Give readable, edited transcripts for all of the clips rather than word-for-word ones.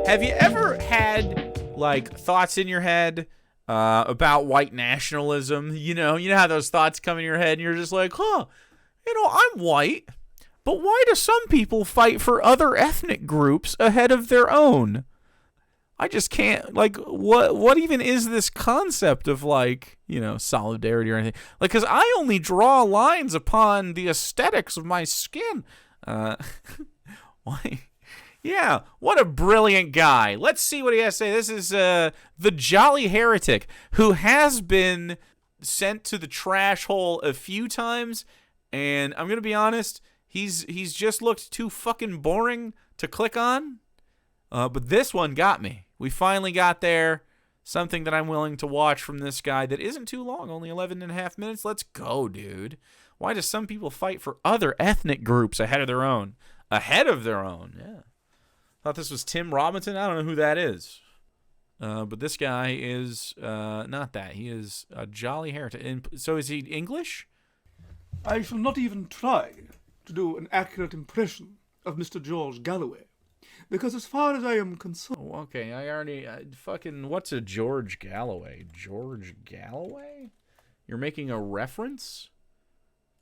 Have you ever had, like, thoughts in your head about white nationalism? You know how those thoughts come in your head and you're just like, I'm white, but why do some people fight for other ethnic groups ahead of their own? I just can't, like, what even is this concept of, like, solidarity or anything? Like, because I only draw lines upon the aesthetics of my skin. Why? Yeah, what a brilliant guy. Let's see what he has to say. This is the Jolly Heretic, who has been sent to the trash hole a few times, and I'm going to be honest, he's just looked too fucking boring to click on, but this one got me. We finally got there. Something that I'm willing to watch from this guy that isn't too long, only 11 and a half minutes. Let's go, dude. Why do some people fight for other ethnic groups ahead of their own? Ahead of their own, yeah. Thought this was Tim Robinson. I don't know who that is. But this guy is not that. He is a Jolly Heretic. And so is he English? I shall not even try to do an accurate impression of Mr. George Galloway, because as far as I am concerned... Oh, okay, what's a George Galloway? George Galloway? You're making a reference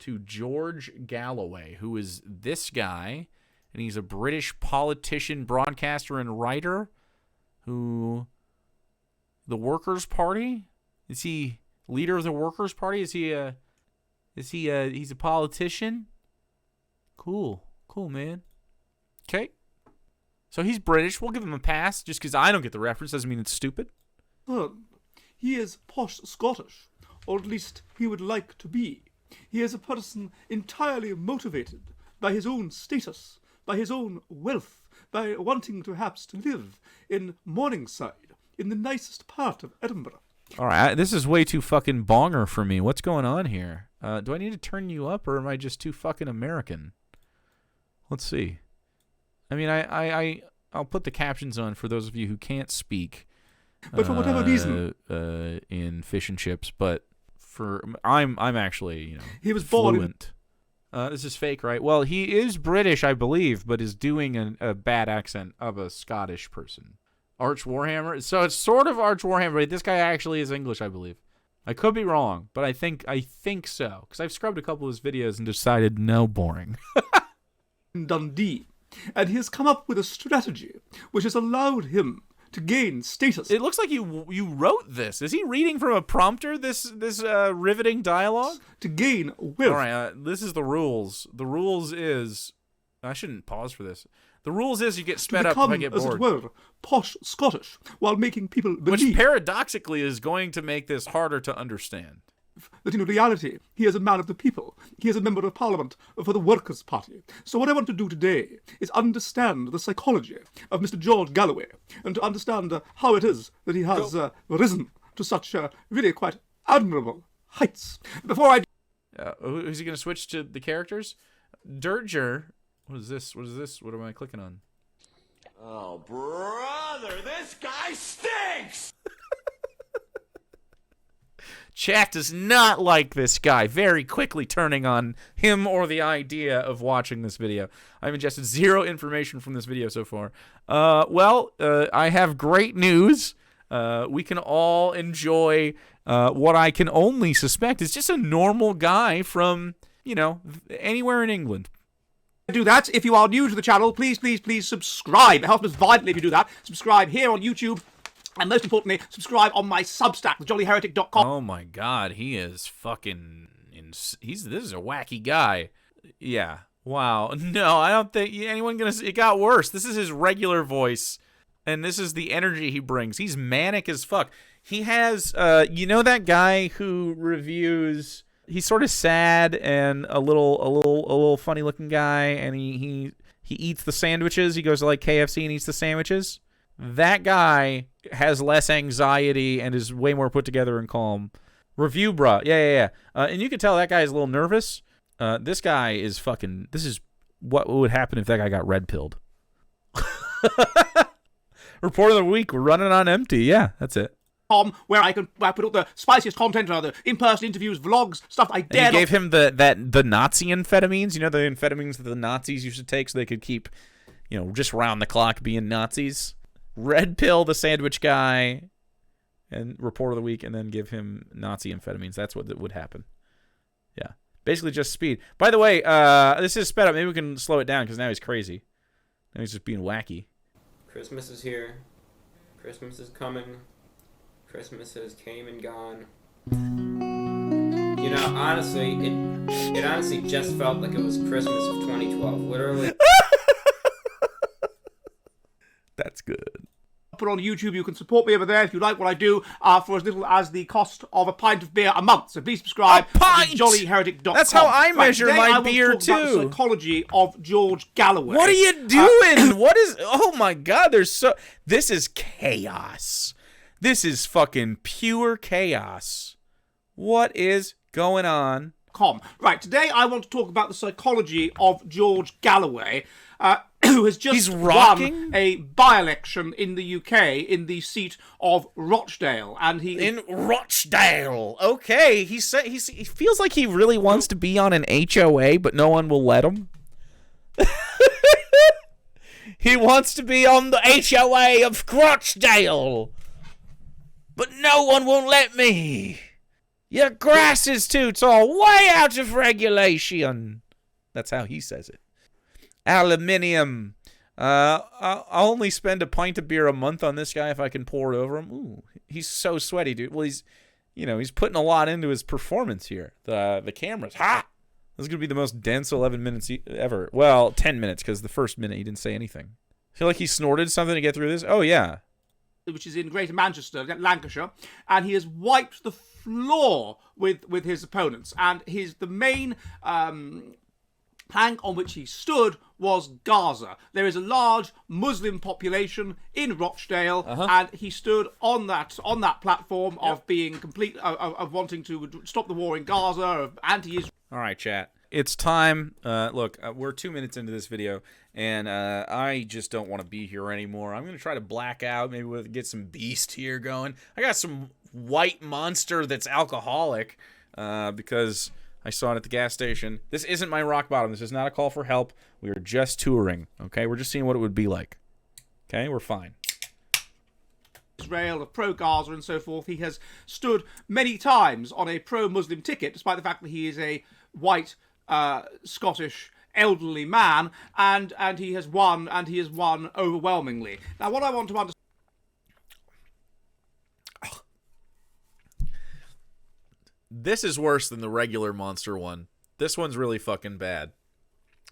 to George Galloway, who is this guy... And he's a British politician, broadcaster, and writer who... The Workers' Party? Is he leader of the Workers' Party? He's a politician? Cool, man. Okay. So he's British. We'll give him a pass. Just because I don't get the reference doesn't mean it's stupid. He is posh Scottish, or at least he would like to be. He is a person entirely motivated by his own status, by his own wealth, by wanting perhaps to live in Morningside, in the nicest part of Edinburgh. All right, this is way too fucking bonger for me. What's going on here? Do I need to turn you up, or am I just too fucking American? Let's see. I mean, I'll put the captions on for those of you who can't speak. But for whatever reason, in fish and chips, but I'm actually he was born fluent. This is fake, right? Well, he is British, I believe, but is doing a bad accent of a Scottish person. Arch Warhammer. So it's sort of Arch Warhammer, but this guy actually is English, I believe. I could be wrong, but I think so, because I've scrubbed a couple of his videos and decided no, boring. Dundee, and he has come up with a strategy which has allowed him to gain status. It looks like you wrote this. Is he reading from a prompter, this riveting dialogue? To gain wealth. All right, this is the rules. The rules is... I shouldn't pause for this. The rules is you get sped up if I get bored. As it were, posh Scottish, while making people believe... Which paradoxically is going to make this harder to understand. That in reality, he is a man of the people. He is a member of parliament for the Workers' Party. So what I want to do today is understand the psychology of Mr. George Galloway, and to understand how it is that he has risen to such really quite admirable heights. Before I... Is he going to switch to the characters? Dirger... What is this? What am I clicking on? Oh, brother, this guy stinks! Chat does not like this guy. Very quickly turning on him or the idea of watching this video. I've ingested zero information from this video so far. I have great news. We can all enjoy what I can only suspect is just a normal guy from, anywhere in England. Do that. If you are new to the channel, please subscribe. It helps us vitally if you do that. Subscribe here on YouTube. And most importantly, subscribe on my Substack, thejollyheretic.com. Oh my god, he is fucking... This is a wacky guy. Yeah. Wow. No, I don't think anyone gonna... It got worse. This is his regular voice. And this is the energy he brings. He's manic as fuck. He has... that guy who reviews... He's sort of sad and a little funny looking guy, and he eats the sandwiches. He goes to like KFC and eats the sandwiches. That guy has less anxiety and is way more put together and calm. Review, bruh. Yeah. And you can tell that guy is a little nervous. This guy is fucking... This is what would happen if that guy got red-pilled. Report of the week. We're running on empty. Yeah, that's it. Where I put up the spiciest content, the in-person interviews, vlogs, stuff I dare. And you gave him the Nazi amphetamines. The amphetamines that the Nazis used to take so they could keep, just round the clock being Nazis. Red Pill the sandwich guy, and Report of the Week, and then give him Nazi amphetamines. That's what would happen. Yeah. Basically just speed. By the way, this is sped up. Maybe we can slow it down because now he's crazy. Now he's just being wacky. Christmas is here. Christmas is coming. Christmas has came and gone. You know, honestly, it honestly just felt like it was Christmas of 2012. Literally. That's good. Put on YouTube. You can support me over there if you like what I do for as little as the cost of a pint of beer a month. So please subscribe A pint! to jollyheretic.com. That's how I measure today my I want beer to talk about too. the psychology of George Galloway. What are you doing? What is... Oh my god, this is chaos. This is fucking pure chaos. What is going on? Right, today I want to talk about the psychology of George Galloway, who has just won a by-election in the UK in the seat of Rochdale, and in Rochdale. Okay, he feels like he really wants to be on an HOA, but no one will let him. He wants to be on the HOA of Rochdale, but no one will let me. Your grass is too tall, way out of regulation. That's how he says it. Aluminium. I'll only spend a pint of beer a month on this guy if I can pour it over him. Ooh, he's so sweaty, dude. Well, he's putting a lot into his performance here. The camera's hot. This is going to be the most dense 11 minutes ever. Well, 10 minutes, because the first minute he didn't say anything. I feel like he snorted something to get through this. Oh, yeah. Which is in Greater Manchester, Lancashire, and he has wiped the floor with his opponents. And the main plank on which he stood was Gaza. There is a large Muslim population in Rochdale, and he stood on that platform of being of wanting to stop the war in Gaza, of anti-Israel. All right, chat. It's time. Look, we're 2 minutes into this video, and I just don't want to be here anymore. I'm going to try to black out. Maybe we'll get some beast here going. I got some white monster that's alcoholic because I saw it at the gas station. This isn't my rock bottom. This is not a call for help. We are just touring, okay? We're just seeing what it would be like. Okay? We're fine. Israel, pro-Gaza and so forth. He has stood many times on a pro-Muslim ticket, despite the fact that he is a white Scottish elderly man, and he has won overwhelmingly. Now, what I want to understand. This is worse than the regular monster one. This one's really fucking bad.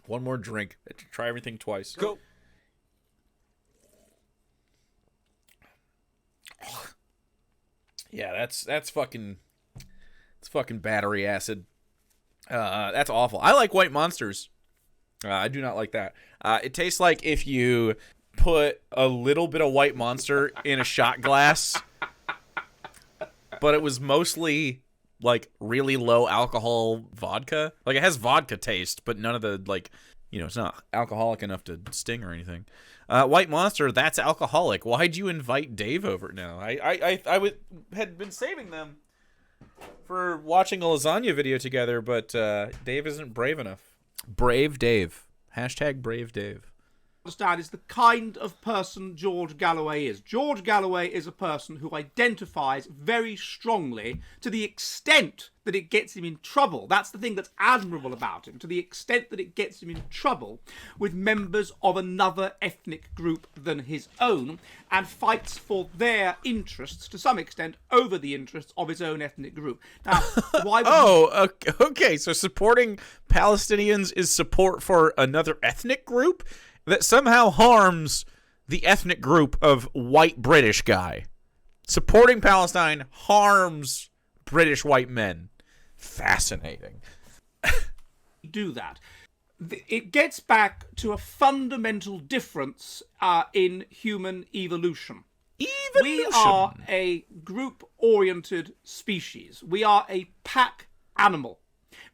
One more drink. Try everything twice. Go. Yeah, that's fucking battery acid. That's awful. I like white monsters. I do not like that. It tastes like if you put a little bit of white monster in a shot glass, but it was mostly like really low alcohol vodka. Like it has vodka taste, but none of the it's not alcoholic enough to sting or anything. White Monster, that's alcoholic. Why'd you invite Dave over now? I had been saving them for watching a lasagna video together, but Dave isn't brave enough. Brave Dave. Hashtag Brave Dave. Understand is the kind of person George Galloway is. George Galloway is a person who identifies very strongly to the extent that it gets him in trouble. That's the thing that's admirable about him, to the extent that it gets him in trouble with members of another ethnic group than his own, and fights for their interests to some extent over the interests of his own ethnic group. Now, why would okay, so supporting Palestinians is support for another ethnic group that somehow harms the ethnic group of white British guy. Supporting Palestine harms British white men. Fascinating. do that? It gets back to a fundamental difference in human evolution. We are a group-oriented species. We are a pack animal.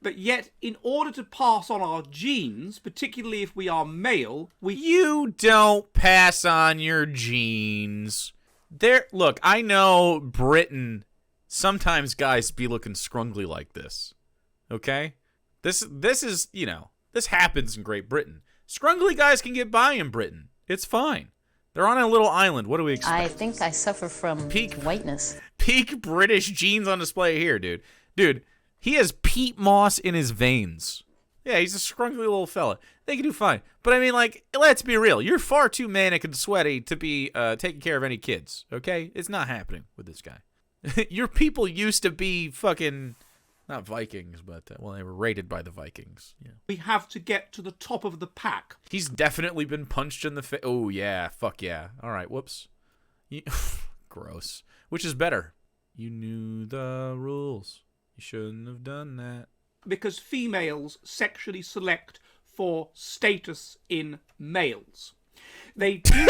But yet, in order to pass on our genes, particularly if we are male, You don't pass on your genes. Look, I know Britain, sometimes guys be looking scrungly like this. Okay? This is, this happens in Great Britain. Scrungly guys can get by in Britain. It's fine. They're on a little island. What do we expect? I think I suffer from Peak whiteness. Peak British genes on display here, dude. Dude, he has peat moss in his veins. Yeah, he's a scrunkly little fella. They can do fine. But I mean, like, let's be real. You're far too manic and sweaty to be taking care of any kids, okay? It's not happening with this guy. Your people used to be fucking, not Vikings, but, well, they were raided by the Vikings. Yeah. We have to get to the top of the pack. He's definitely been punched in the face. Oh, yeah. Fuck yeah. All right, whoops. Gross. Which is better? You knew the rules. You shouldn't have done that. Because females sexually select for status in males. They do...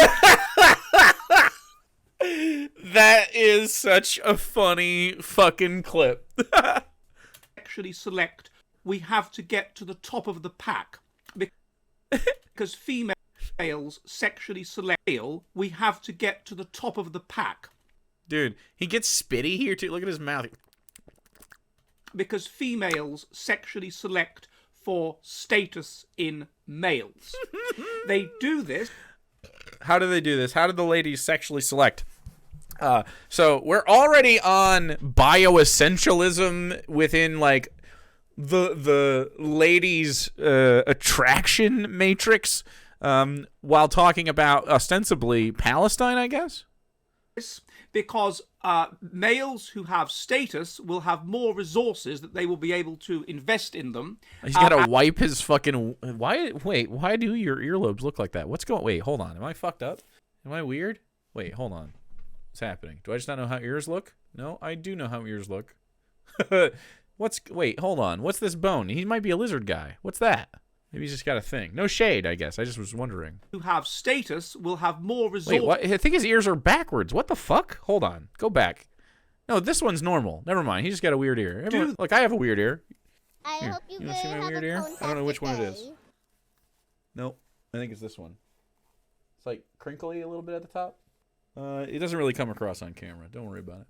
That is such a funny fucking clip. Sexually select, we have to get to the top of the pack. Because females sexually select, we have to get to the top of the pack. Dude, he gets spitty here too. Look at his mouth. Because females sexually select for status in males. They do this. How do they do this? How do the ladies sexually select? So we're already on bioessentialism within like the ladies' attraction matrix, while talking about ostensibly Palestine, I guess. Because males who have status will have more resources that they will be able to invest in them. He's got to wipe his fucking... Why do your earlobes look like that? What's going... Wait, hold on. Am I fucked up? Am I weird? Wait, hold on. What's happening? Do I just not know how ears look? No, I do know how ears look. Wait, hold on. What's this bone? He might be a lizard guy. What's that? Maybe he's just got a thing. No shade, I guess. I just was wondering. Who have status will have more resources. Wait, what? I think his ears are backwards. What the fuck? Hold on. Go back. No, this one's normal. Never mind. He just got a weird ear. Everyone, look, I have a weird ear. Here. Hope you wanna see my weird ear? I don't know which one it is. Nope. I think it's this one. It's like crinkly a little bit at the top. It doesn't really come across on camera. Don't worry about it.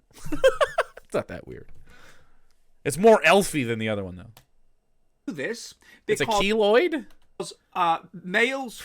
It's not that weird. It's more elfy than the other one, though. This it's a keloid? Males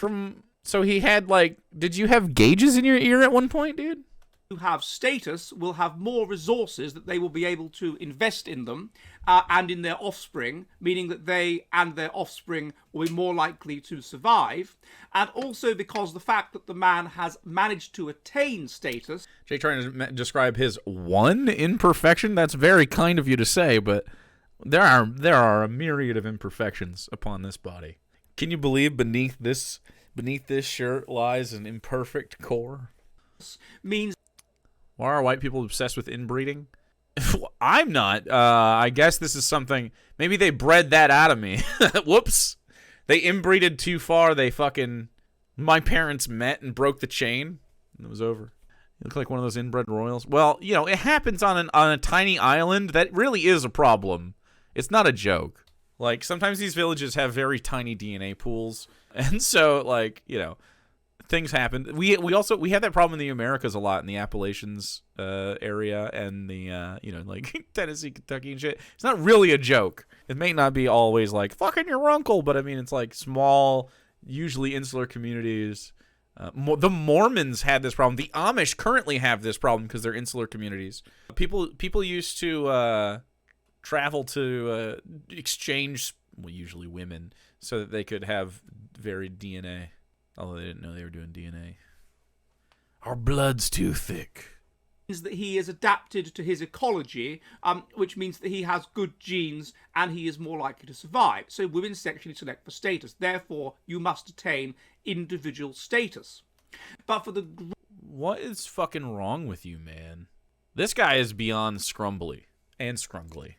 so he had like, did you have gauges in your ear at one point, dude? Who have status will have more resources that they will be able to invest in them and in their offspring, meaning that they and their offspring will be more likely to survive. And also because the fact that the man has managed to attain status. Jay trying to describe his one imperfection? That's very kind of you to say, but there are a myriad of imperfections upon this body. Can you believe beneath this shirt lies an imperfect core? Means. Why are white people obsessed with inbreeding? I'm not. I guess this is something... Maybe they bred that out of me. Whoops. They inbreeded too far. They fucking... My parents met and broke the chain. And it was over. You look like one of those inbred royals. Well, you know, it happens on a tiny island. That really is a problem. It's not a joke. Like, sometimes these villages have very tiny DNA pools. And so, like, you know... Things happen. We have that problem in the Americas a lot, in the Appalachians area and the like Tennessee, Kentucky and shit. It's not really a joke. It may not be always like fucking your uncle, but I mean it's like small, usually insular communities. The Mormons had this problem. The Amish currently have this problem because they're insular communities. People used to travel to exchange, well, usually women, so that they could have varied DNA. Although they didn't know they were doing DNA. Our blood's too thick. Means that he is adapted to his ecology, which means that he has good genes and he is more likely to survive. So women sexually select for status. Therefore, you must attain individual status. But for the... What is fucking wrong with you, man? This guy is beyond scrumbly and scrungly.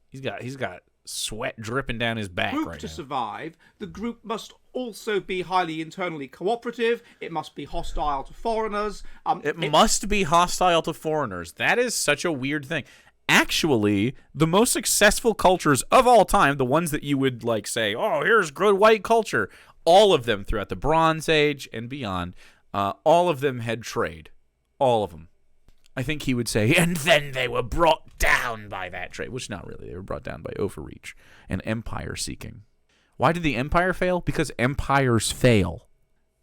He's got sweat dripping down his back group right to now. survive, the group must also be highly internally cooperative. It must be hostile to foreigners. It must be hostile to foreigners. That is such a weird thing. Actually, the most successful cultures of all time, the ones that you would like say, oh, here's good white culture, all of them throughout the Bronze Age and beyond, all of them had trade. All of them. I think he would say, and then they were brought down by that trade, which not really. They were brought down by overreach and empire seeking. Why did the empire fail? Because empires fail.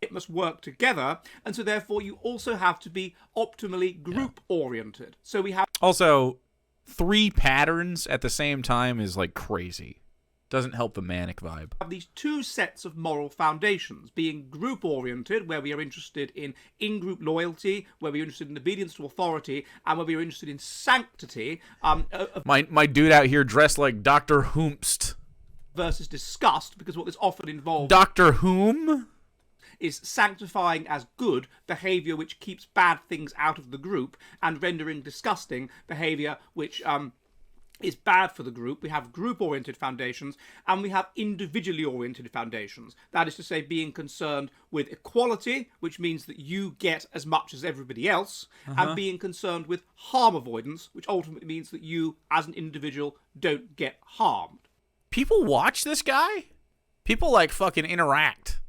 it must work together, and so therefore you also have to be optimally group-oriented. So we have Also, 3 patterns at the same time is like crazy. Doesn't help the manic vibe. these 2 sets of moral foundations, being group-oriented, where we are interested in-group loyalty, where we are interested in obedience to authority, and where we are interested in sanctity, My dude out here dressed like Dr. Hoomst. versus disgust, because what this often involves Dr. Whom? is sanctifying as good behavior which keeps bad things out of the group, and rendering disgusting behavior which is bad for the group. We have group-oriented foundations, and we have individually-oriented foundations. That is to say, being concerned with equality, which means that you get as much as everybody else, and being concerned with harm avoidance, which ultimately means that you, as an individual, don't get harmed. People watch this guy? People, like, fucking interact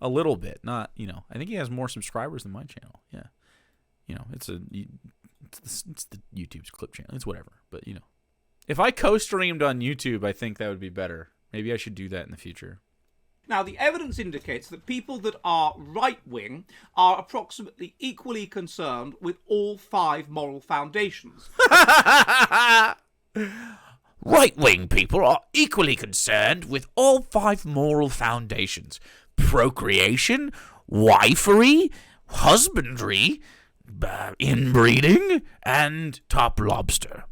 a little bit. Not, I think he has more subscribers than my channel. Yeah. It's the YouTube's clip channel. It's whatever. But, if I co-streamed on YouTube, I think that would be better. Maybe I should do that in the future. Now, the evidence indicates that people that are right-wing are approximately equally concerned with all 5 moral foundations. Right-wing people are equally concerned with all 5 moral foundations. Procreation, wifery, husbandry, inbreeding, and top lobster.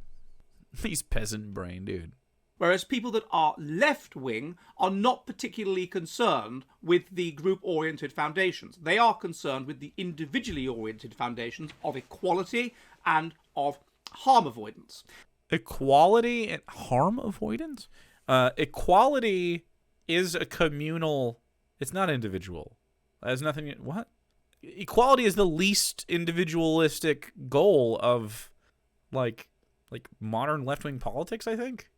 He's peasant brain, dude. Whereas people that are left-wing are not particularly concerned with the group-oriented foundations. They are concerned with the individually-oriented foundations of equality and of harm avoidance. Equality and harm avoidance? Equality is a communal... It's not individual. It has nothing... What? Equality is the least individualistic goal of, like modern left-wing politics, I think.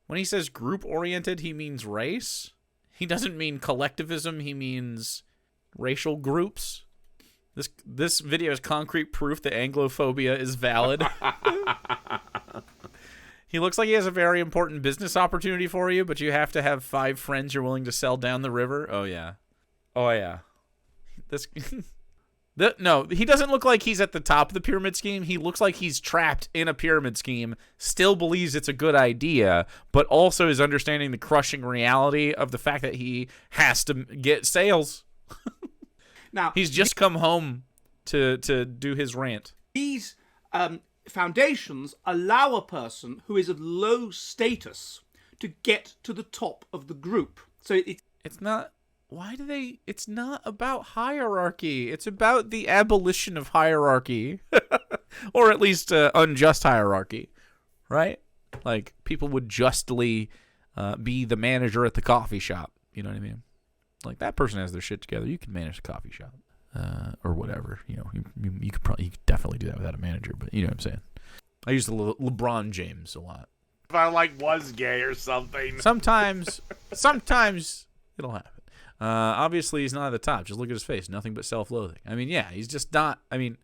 When he says group-oriented, he means race. He doesn't mean collectivism. He means racial groups. This video is concrete proof that Anglophobia is valid. He looks like he has a very important business opportunity for you, but you have to have 5 friends you're willing to sell down the river. Oh, yeah. Oh, yeah. No, he doesn't look like he's at the top of the pyramid scheme. He looks like he's trapped in a pyramid scheme, still believes it's a good idea, but also is understanding the crushing reality of the fact that he has to get sales. Now, he's just come home to do his rant. These foundations allow a person who is of low status to get to the top of the group. So it's not... Why do they... It's not about hierarchy. It's about the abolition of hierarchy. Or at least unjust hierarchy. Right? Like, people would justly be the manager at the coffee shop. You know what I mean? Like, that person has their shit together. You can manage the coffee shop. Or whatever. You could definitely do that without a manager. But you know what I'm saying? I use the LeBron James a lot. If I, was gay or something. Sometimes it'll happen. Obviously, he's not at the top. Just look at his face. Nothing but self-loathing. I mean, yeah, he's just not... I mean,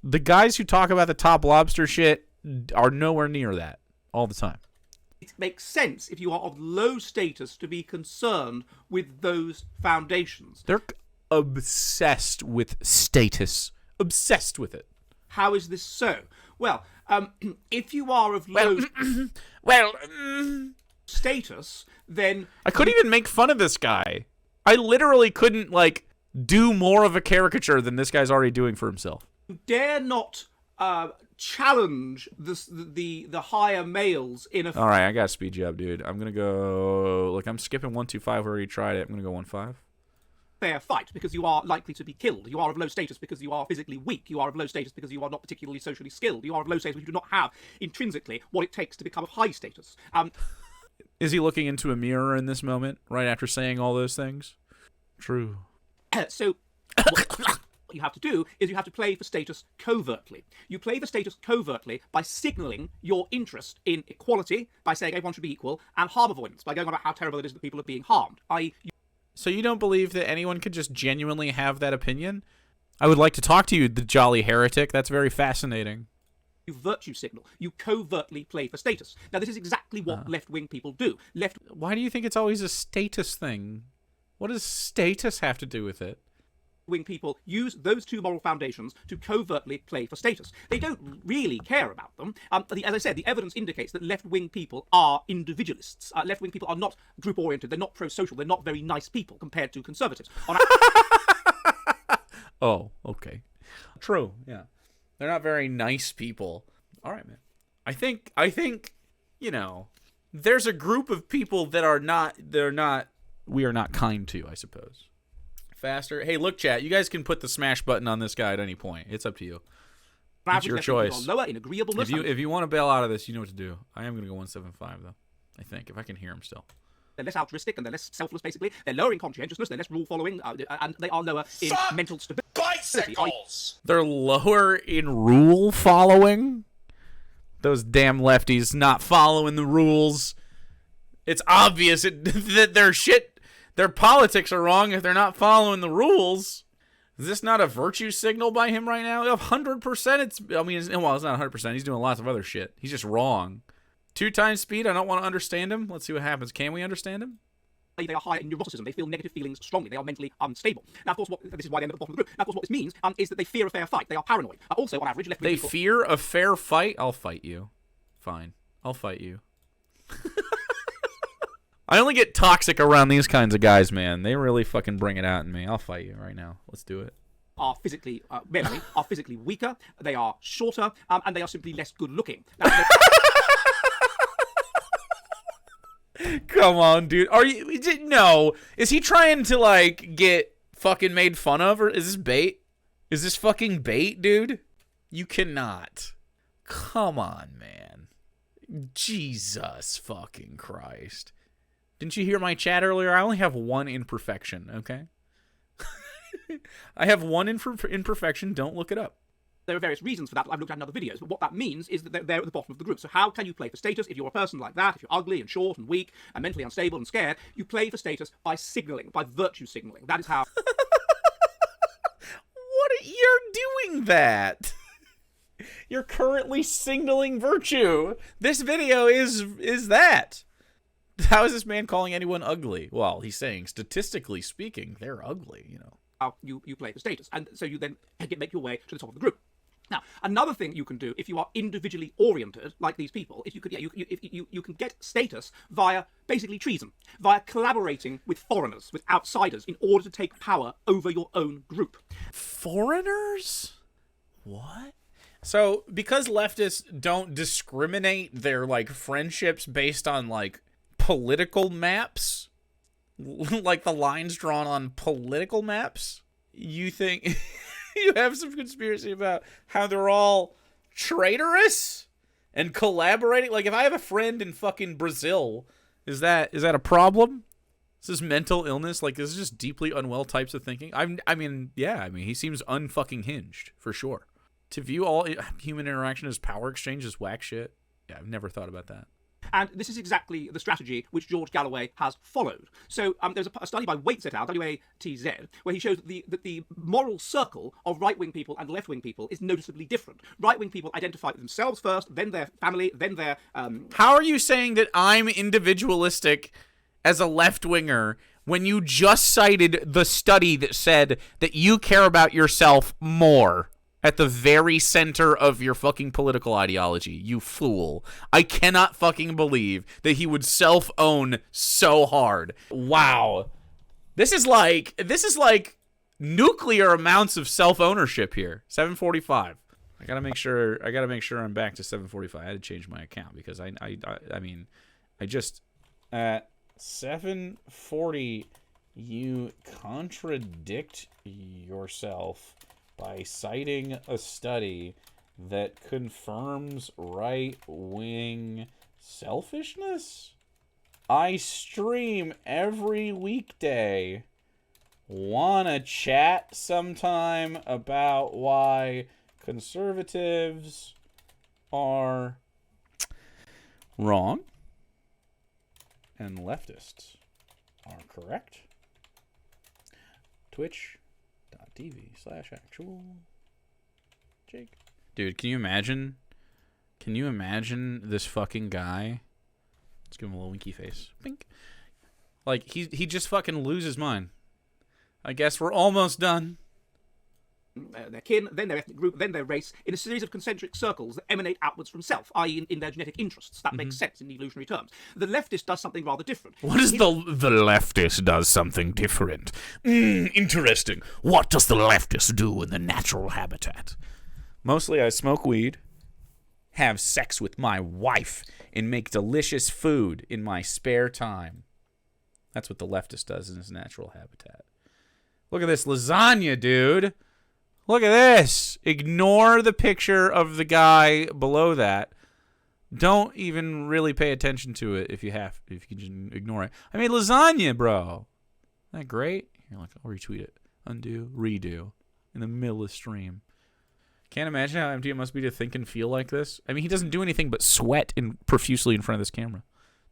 the guys who talk about the top lobster shit are nowhere near that all the time. It makes sense if you are of low status to be concerned with those foundations. They're obsessed with status. Obsessed with it. How is this so? Well, if you are of low status, then... I couldn't even make fun of this guy. I literally couldn't, do more of a caricature than this guy's already doing for himself. You dare not challenge the higher males in a... All right, I got to speed you up, dude. I'm going to go... Look, I'm skipping 125. We already tried it. I'm going to go 1.5. Fair fight, because you are likely to be killed. You are of low status because you are physically weak. You are of low status because you are not particularly socially skilled. You are of low status because you do not have intrinsically what it takes to become of high status. Is he looking into a mirror in this moment, right after saying all those things? True. So, what you have to do is you have to play for status covertly. You play for status covertly by signalling your interest in equality, by saying everyone should be equal, and harm avoidance, by going on about how terrible it is that people are being harmed. So you don't believe that anyone could just genuinely have that opinion? I would like to talk to you, the Jolly Heretic. That's very fascinating. You virtue signal. You covertly play for status. Now, this is exactly what left-wing people do. Why do you think it's always a status thing? What does status have to do with it? wing people use those two moral foundations to covertly play for status. They don't really care about them. As I said, the evidence indicates that left-wing people are individualists. Left-wing people are not group-oriented. They're not pro-social. They're not very nice people compared to conservatives. Oh, okay. True, yeah. They're not very nice people. All right, man. I think, you know, there's a group of people that we are not kind to, I suppose. Faster. Hey, look, chat. You guys can put the smash button on this guy at any point. It's up to you. It's your choice. Lower in agreeableness. If you want to bail out of this, you know what to do. I am going to go 175 though. I think if I can hear him still. They're less altruistic and they're less selfless. Basically, they're lower in conscientiousness. They're less rule following, and they are lower in mental stability. Bicycles! They're lower in rule following. Those damn lefties not following the rules. It's obvious that their politics are wrong if they're not following the rules. Is this not a virtue signal by him right now? 100%. It's not 100%. He's doing lots of other shit. He's just wrong. 2 times speed. I don't want to understand him. Let's see what happens. Can we understand him? They are high in neuroticism. They feel negative feelings strongly. They are mentally unstable. Now, of course, this is why they end at the bottom of the group. Now, of course, what this means is that they fear a fair fight. They are paranoid. Also, on average, left-wing people... fear a fair fight? I'll fight you. Fine. I'll fight you. I only get toxic around these kinds of guys, man. They really fucking bring it out in me. I'll fight you right now. Let's do it. Are physically weaker. They are shorter, and they are simply less good-looking. Now, come on, dude. Are you? No. Is he trying to like get fucking made fun of, or is this bait? Is this fucking bait, dude? You cannot. Come on, man. Jesus fucking Christ. Didn't you hear my chat earlier? I only have one imperfection, okay? I have one imperfection. Don't look it up. There are various reasons for that. I've looked at in other videos, but what that means is that they're at the bottom of the group. So how can you play for status if you're a person like that, if you're ugly and short and weak and mentally unstable and scared? You play for status by signaling, by virtue signaling. That is how... You're doing that. You're currently signaling virtue. This video is that. How is this man calling anyone ugly? Well, he's saying, statistically speaking, they're ugly, you know. How you play for status. And so you then make your way to the top of the group. Now, another thing you can do if you are individually oriented, like these people, is you can get status via basically treason, via collaborating with foreigners, with outsiders, in order to take power over your own group. Foreigners? What? So, because leftists don't discriminate their, like, friendships based on, like, political maps, like the lines drawn on political maps, you think... You have some conspiracy about how they're all traitorous and collaborating. Like, if I have a friend in fucking Brazil, is that a problem? Is this mental illness? Like, this is just deeply unwell types of thinking. I mean, he seems unfucking hinged for sure. To view all human interaction as power exchange is whack shit. Yeah, I've never thought about that. And this is exactly the strategy which George Galloway has followed. So there's a study by Waitz et al., W-A-T-Z, where he shows that the moral circle of right-wing people and left-wing people is noticeably different. Right-wing people identify with themselves first, then their family, then their... How are you saying that I'm individualistic as a left-winger when you just cited the study that said that you care about yourself more? At the very center of your fucking political ideology, you fool. I cannot fucking believe that he would self-own so hard. Wow. This is like nuclear amounts of self-ownership here. 745. I gotta make sure I'm back to 745. I had to change my account because I mean, I just at 740 you contradict yourself by citing a study that confirms right-wing selfishness? I stream every weekday. Wanna chat sometime about why conservatives are wrong and leftists are correct? Twitch.tv/actual Jake. Dude, can you imagine? Can you imagine this fucking guy? Let's give him a little winky face. Bink. Like, he just fucking loses mind. I guess we're almost done. their kin, then their ethnic group, then their race, in a series of concentric circles that emanate outwards from self, i.e. in their genetic interests. That makes sense in evolutionary terms. The leftist does something rather different. What is the leftist does something different? Interesting. What does the leftist do in the natural habitat? Mostly I smoke weed, have sex with my wife, and make delicious food in my spare time. That's what the leftist does in his natural habitat. Look at this lasagna, dude. Look at this. Ignore the picture of the guy below that. Don't even really pay attention to it if you can just ignore it. I mean, lasagna, bro. Isn't that great? Here, look, I'll retweet it. Undo, redo. In the middle of the stream. Can't imagine how empty it must be to think and feel like this. I mean, he doesn't do anything but sweat profusely in front of this camera.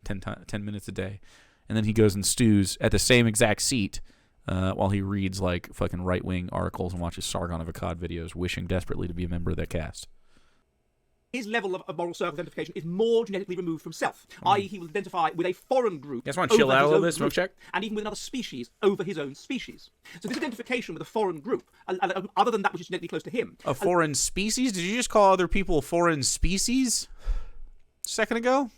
10 minutes a day. And then he goes and stews at the same exact seat while he reads like fucking right-wing articles and watches Sargon of Akkad videos, wishing desperately to be a member of that cast. His level of moral self-identification is more genetically removed from self, i.e. he will identify with a foreign group. You guys want to chill out a little bit, smoke check? And even with another species over his own species. So this identification with a foreign group, other than that which is genetically close to him. A foreign species? Did you just call other people foreign species a second ago?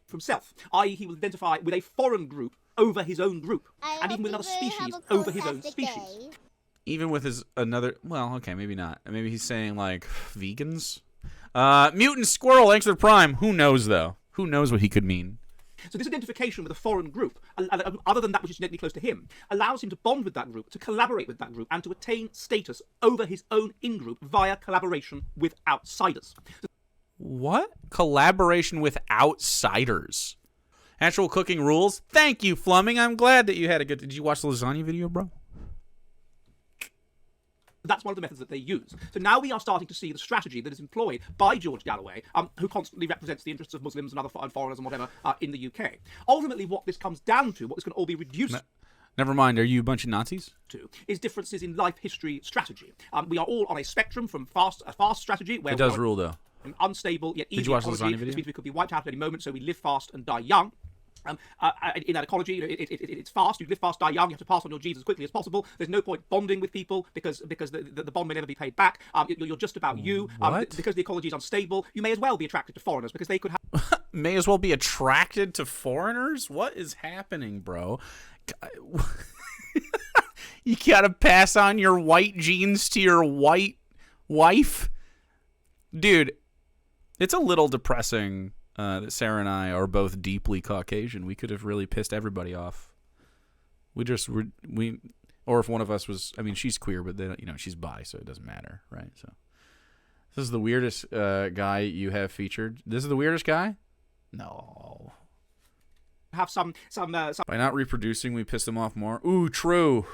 From self, i.e. he will identify with a foreign group over his own group, and even with another species over his own species. Even with his another, well, okay, maybe not. Maybe he's saying like vegans. Mutant squirrel, thanks for the prime. Who knows though? Who knows what he could mean? So this identification with a foreign group, other than that which is genetically close to him, allows him to bond with that group, to collaborate with that group, and to attain status over his own in-group via collaboration with outsiders. What? Collaboration with outsiders. Actual cooking rules. Thank you, Flumming. I'm glad that you had a good... Did you watch the lasagna video, bro? That's one of the methods that they use. So now we are starting to see the strategy that is employed by George Galloway, who constantly represents the interests of Muslims and other foreigners and whatever in the UK. Ultimately, what this comes down to, what this can all be reduced Never mind, are you a bunch of Nazis? to, is differences in life history strategy. We are all on a spectrum from a fast strategy, where It does we are rule, though. an unstable yet easy you watch the ecology. lasagna video? This means we could be wiped out at any moment, so we live fast and die young. In that ecology, it's fast. You live fast, die young. You have to pass on your genes as quickly as possible. There's no point bonding with people because the bond may never be paid back. You're just about you. What? Because the ecology is unstable, you may as well be attracted to foreigners because they could have. May as well be attracted to foreigners? What is happening, bro? You gotta pass on your white genes to your white wife? Dude, it's a little depressing that Sarah and I are both deeply Caucasian. We could have really pissed everybody off. Or if one of us was, I mean, she's queer, but then, she's bi, so it doesn't matter, right? So this is the weirdest guy you have featured. This is the weirdest guy? No. Have some By not reproducing, we piss them off more. Ooh, true.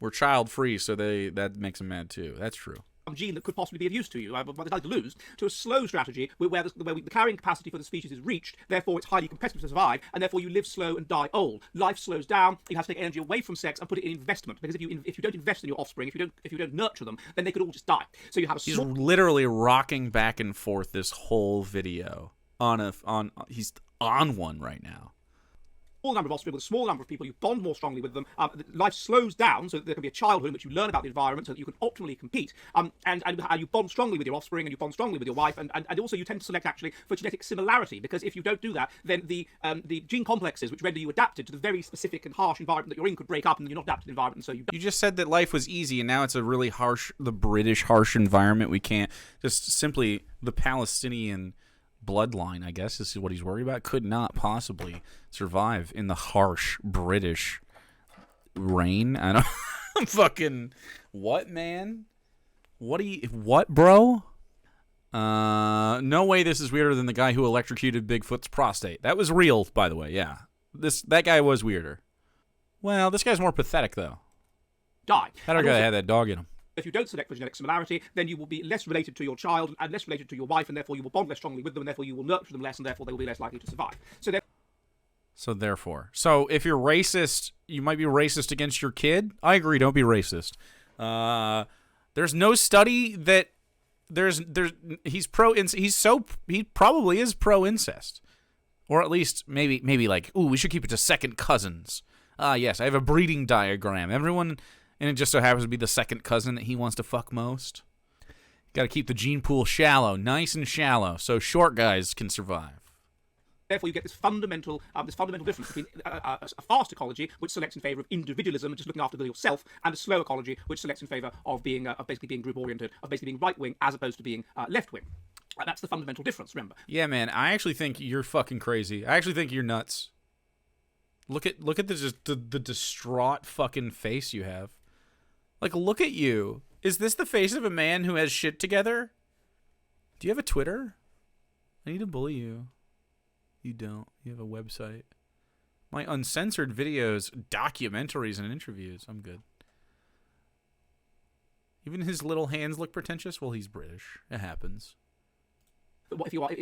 We're child free, so that makes them mad too. That's true. gene that could possibly be of use to you, but they'd like to lose, to a slow strategy where the carrying capacity for the species is reached, therefore it's highly competitive to survive, and therefore you live slow and die old. Life slows down, you have to take energy away from sex and put it in investment, because if you don't invest in your offspring, if you don't nurture them, then they could all just die. So you have a He's literally rocking back and forth this whole video he's on one right now. Small number of offspring with a small number of people, you bond more strongly with them. Life slows down, so there can be a childhood in which you learn about the environment so that you can optimally compete. And you bond strongly with your offspring, and you bond strongly with your wife, and also you tend to select actually for genetic similarity, because if you don't do that, then the gene complexes which render you adapted to the very specific and harsh environment that you're in could break up, and you're not adapted to the environment, and so you. You just said that life was easy, and now it's a really the British harsh environment. We can't just simply the Palestinian bloodline, I guess, this is what he's worried about, could not possibly survive in the harsh British reign. I don't fucking what, man? What, bro? No way this is weirder than the guy who electrocuted Bigfoot's prostate. That was real, by the way. Yeah. That guy was weirder. Well, this guy's more pathetic though. Die. That other guy had that dog in him. If you don't select for genetic similarity, then you will be less related to your child and less related to your wife, and therefore you will bond less strongly with them, and therefore you will nurture them less, and therefore they will be less likely to survive. So if you're racist, you might be racist against your kid. I agree. Don't be racist. There's no study that he probably is pro incest, or at least maybe like, ooh, we should keep it to second cousins. Yes, I have a breeding diagram. And it just so happens to be the second cousin that he wants to fuck most. Got to keep the gene pool shallow, nice and shallow, so short guys can survive. Therefore, you get this fundamental difference between a fast ecology, which selects in favour of individualism and just looking after yourself, and a slow ecology, which selects in favour of being basically being group-oriented, of basically being right-wing as opposed to being left-wing. That's the fundamental difference. Remember. Yeah, man. I actually think you're fucking crazy. I actually think you're nuts. Look at the distraught fucking face you have. Like, look at you. Is this the face of a man who has shit together? Do you have a Twitter? I need to bully you. You don't. You have a website. My uncensored videos, documentaries, and interviews. I'm good. Even his little hands look pretentious. Well, he's British. It happens. If you are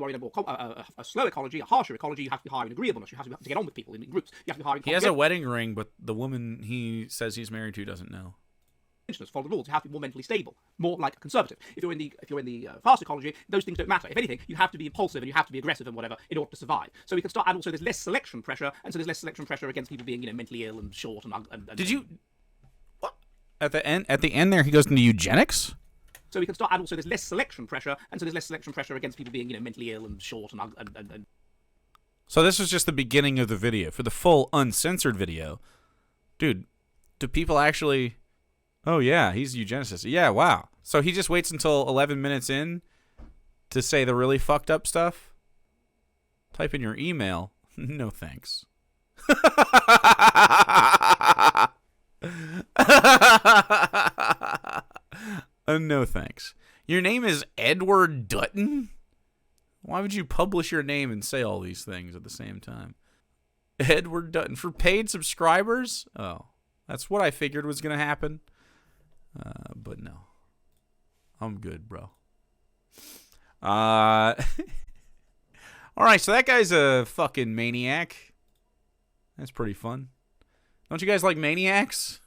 in a more a slow ecology, a harsher ecology, you have to be higher in agreeableness. You have to get on with people in groups. You have to be higher in. He has a wedding ring, but the woman he says he's married to doesn't know. Follow the rules. You have to be more mentally stable, more like a conservative. If you're in the fast ecology, those things don't matter. If anything, you have to be impulsive and you have to be aggressive and whatever in order to survive. So we can start, and also there's less selection pressure, and so there's less selection pressure against people being mentally ill and short and. Did you? What? At the end there, he goes into eugenics. So we can start, and also there's less selection pressure, and so there's less selection pressure against people being mentally ill and short and. So this was just the beginning of the video. For the full uncensored video, dude, do people actually? Oh, yeah, he's a eugenicist. Yeah, wow. So he just waits until 11 minutes in to say the really fucked up stuff? Type in your email. No thanks. No thanks. Your name is Edward Dutton? Why would you publish your name and say all these things at the same time? Edward Dutton. For paid subscribers? Oh, that's what I figured was going to happen. But no. I'm good, bro. Alright, so that guy's a fucking maniac. That's pretty fun. Don't you guys like maniacs?